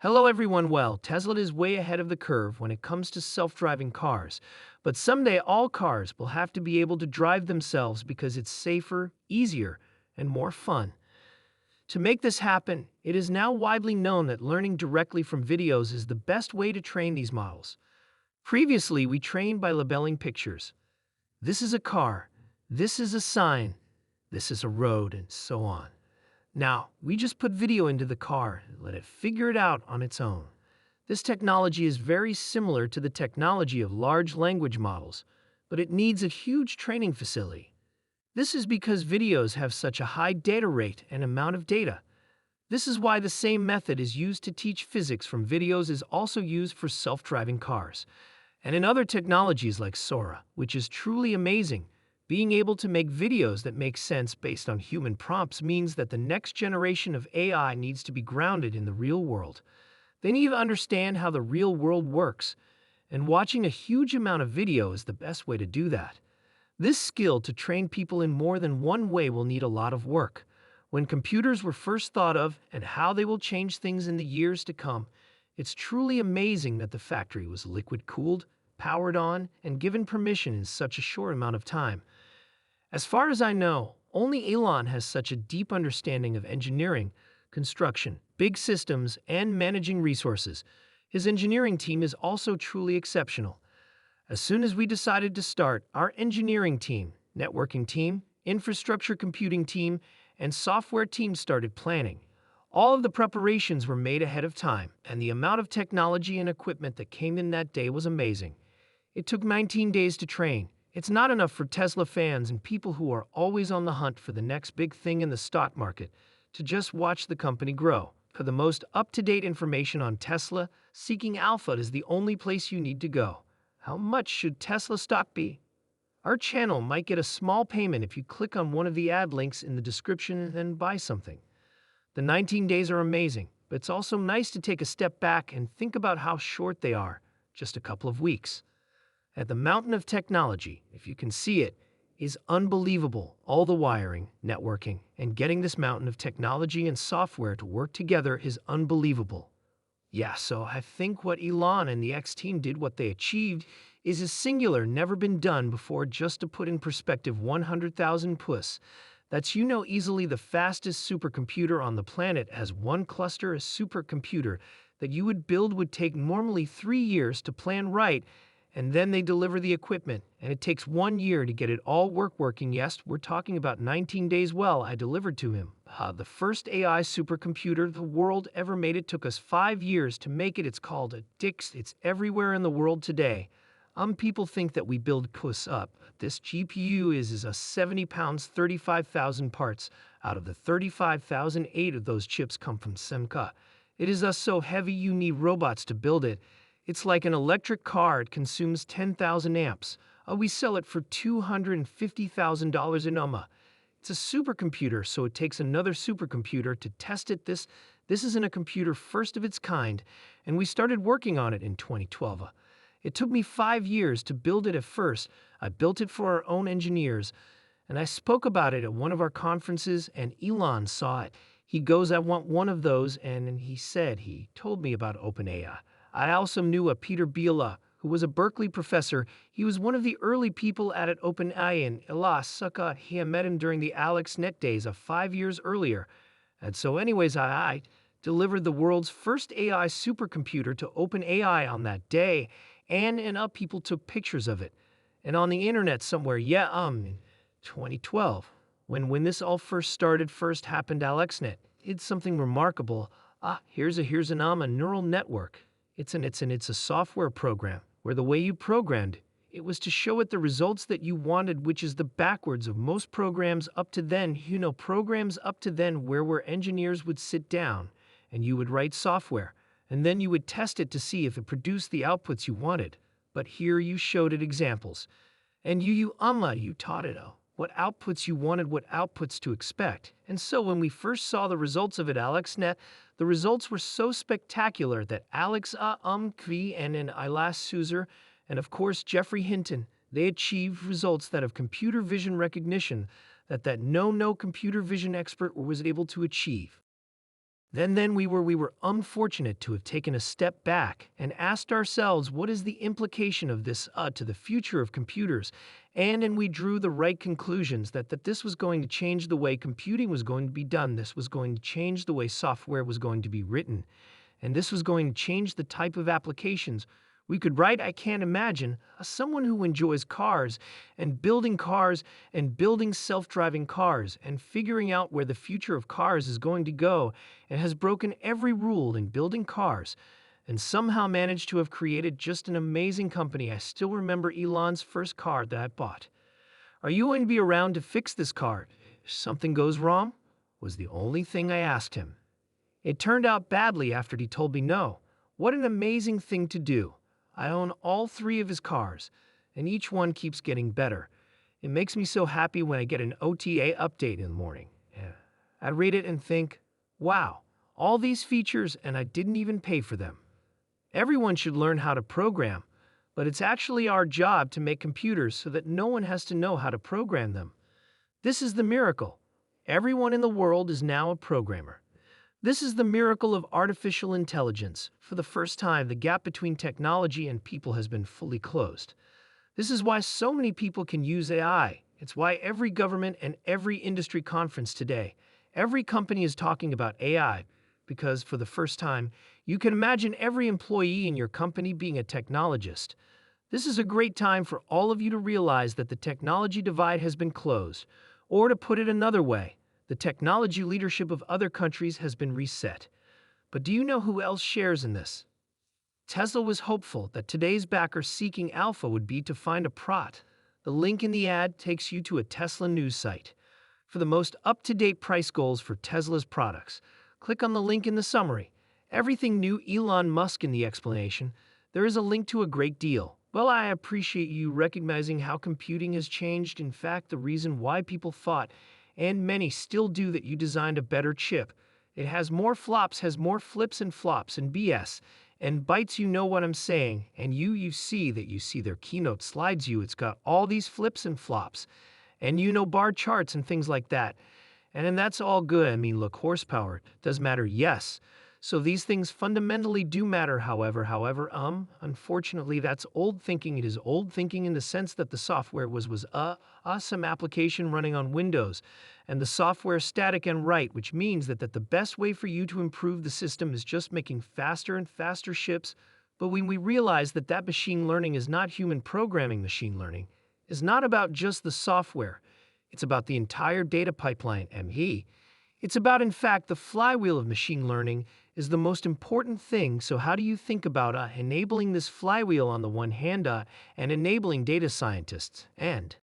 Hello everyone. Well, Tesla is way ahead of the curve when it comes to self-driving cars, but someday all cars will have to be able to drive themselves because it's safer, easier, and more fun. To make this happen, it is now widely known that learning directly from videos is the best way to train these models. Previously, we trained by labeling pictures. This is a car, this is a sign, this is a road, and so on. Now, we just put video into the car and let it figure it out on its own. This technology is very similar to the technology of large language models, but it needs a huge training facility. This is because videos have such a high data rate and amount of data. This is why the same method is used to teach physics from videos is also used for self-driving cars. And in other technologies like Sora, which is truly amazing, being able to make videos that make sense based on human prompts means that the next generation of AI needs to be grounded in the real world. They need to understand how the real world works, and watching a huge amount of video is the best way to do that. This skill to train people in more than one way will need a lot of work. When computers were first thought of and how they will change things in the years to come, it's truly amazing that the factory was liquid-cooled, powered on, and given permission in such a short amount of time. As far as I know, only Elon has such a deep understanding of engineering, construction, big systems, and managing resources. His engineering team is also truly exceptional. As soon as we decided to start, our engineering team, networking team, infrastructure computing team, and software team started planning. All of the preparations were made ahead of time, and the amount of technology and equipment that came in that day was amazing. It took 19 days to train. It's not enough for Tesla fans and people who are always on the hunt for the next big thing in the stock market to just watch the company grow. For the most up-to-date information on Tesla, Seeking Alpha is the only place you need to go. How much should Tesla stock be? Our channel might get a small payment if you click on one of the ad links in the description and then buy something. The 19 days are amazing, but it's also nice to take a step back and think about how short they are, just a couple of weeks. At the mountain of technology, if you can see it, is unbelievable. All the wiring, networking, and getting this mountain of technology and software to work together is unbelievable. Yeah, so I think what Elon and the X team did, what they achieved, is a singular, never been done before. Just to put in perspective, 100,000 plus. That's easily the fastest supercomputer on the planet. As one cluster, a supercomputer that you would build would take normally 3 years to plan right, and then they deliver the equipment, and it takes 1 year to get it all working. Yes, we're talking about 19 days. Well, I delivered to him. The first AI supercomputer the world ever made. It took us 5 years to make it. It's called a DIX. It's everywhere in the world today. People think that we build puss up. This GPU is a 70 pounds, 35,000 parts. Out of the 35,000, 8 of those chips come from Semca. It is so heavy you need robots to build it. It's like an electric car. It consumes 10,000 amps. We sell it for $250,000 in UMA. It's a supercomputer, so it takes another supercomputer to test it. This isn't a computer first of its kind, and we started working on it in 2012. It took me 5 years to build it. At first, I built it for our own engineers, and I spoke about it at one of our conferences, and Elon saw it. He goes, "I want one of those," and he told me about OpenAI. I also knew a Peter Biela, who was a Berkeley professor. He was one of the early people at OpenAI in Succa. He had met him during the AlexNet days of 5 years earlier. And so anyways, I delivered the world's first AI supercomputer to OpenAI on that day, and people took pictures of it. And on the internet somewhere, in 2012, when this all first happened, AlexNet, it's something remarkable. Here's a neural network. It's a software program where the way you programmed it was to show it the results that you wanted, which is the backwards of most programs up to then. Programs up to then where engineers would sit down and you would write software, and then you would test it to see if it produced the outputs you wanted. But here you showed it examples, and you taught it what outputs you wanted, what outputs to expect. And so when we first saw the results of it, AlexNet, the results were so spectacular that Alex Kvi and Ilas Suzer, and of course Jeffrey Hinton, they achieved results that of computer vision recognition that no computer vision expert was able to achieve. Then we were unfortunate to have taken a step back and asked ourselves what is the implication of this to the future of computers, and we drew the right conclusions that this was going to change the way computing was going to be done, this was going to change the way software was going to be written, and this was going to change the type of applications we could write. I can't imagine someone who enjoys cars and building self-driving cars and figuring out where the future of cars is going to go and has broken every rule in building cars and somehow managed to have created just an amazing company. I still remember Elon's first car that I bought. "Are you going to be around to fix this car if something goes wrong?" was the only thing I asked him. It turned out badly after he told me no. What an amazing thing to do. I own all 3 of his cars, and each one keeps getting better. It makes me so happy when I get an OTA update in the morning. Yeah. I read it and think, wow, all these features and I didn't even pay for them. Everyone should learn how to program, but it's actually our job to make computers so that no one has to know how to program them. This is the miracle. Everyone in the world is now a programmer. This is the miracle of artificial intelligence. For the first time, the gap between technology and people has been fully closed. This is why so many people can use AI. It's why every government and every industry conference today, every company is talking about AI, because for the first time, you can imagine every employee in your company being a technologist. This is a great time for all of you to realize that the technology divide has been closed. Or to put it another way, the technology leadership of other countries has been reset. But do you know who else shares in this? Tesla was hopeful that today's backer seeking alpha would be to find a prot. The link in the ad takes you to a Tesla news site. For the most up-to-date price goals for Tesla's products, click on the link in the summary. Everything new Elon Musk in the explanation. There is a link to a great deal. Well, I appreciate you recognizing how computing has changed. In fact, the reason why people thought, and many still do, that you designed a better chip. It has more flops, has more flips and flops and BS and bytes. You know what I'm saying. And you see their keynote slides it's got all these flips and flops and bar charts and things like that. And that's all good. I mean, look, horsepower does matter, yes. So these things fundamentally do matter. However, unfortunately, that's old thinking. It is old thinking in the sense that the software was some application running on Windows, and the software static and write, which means that the best way for you to improve the system is just making faster and faster chips. But when we realize that machine learning is not human programming, machine learning is not about just the software. It's about the entire data pipeline, It's about, in fact, the flywheel of machine learning is the most important thing. So how do you think about enabling this flywheel on the one hand and enabling data scientists and